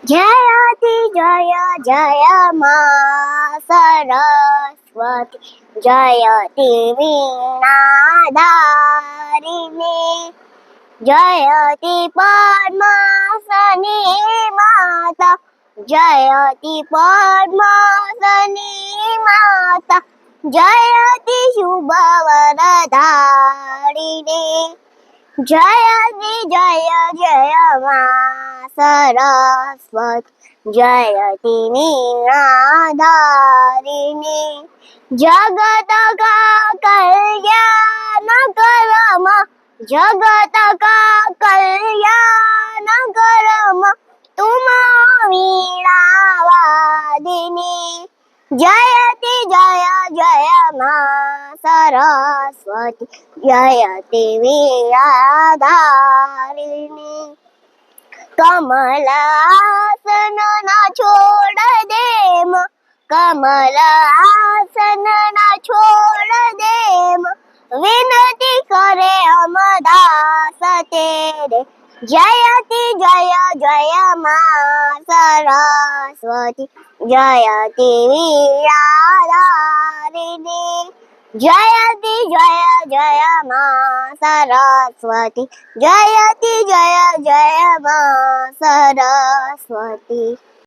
जयति जय जय मा सरस्वती जयति वीणाधारिणी जयति पद्मासनी माता जयति पद्मासनी माता जयति शुभवरधारिणी जयति जय जय मा सरस्वती जयति वीणाधारिणी जगत का कल्याण करम जगत का कल्याण करम तुम वीणावादिनी जयति जय जय मा सरस्वती जयति वीणाधारिणी कमलासन न छोड़ देम कमलासन न छोड़ देम विनती करे हम दास तेरे जयति जय जय मा सरस्वती जयति वीणाधारिणी जयति जय जय मा सरस्वती जयति जय जय मा सरस्वती।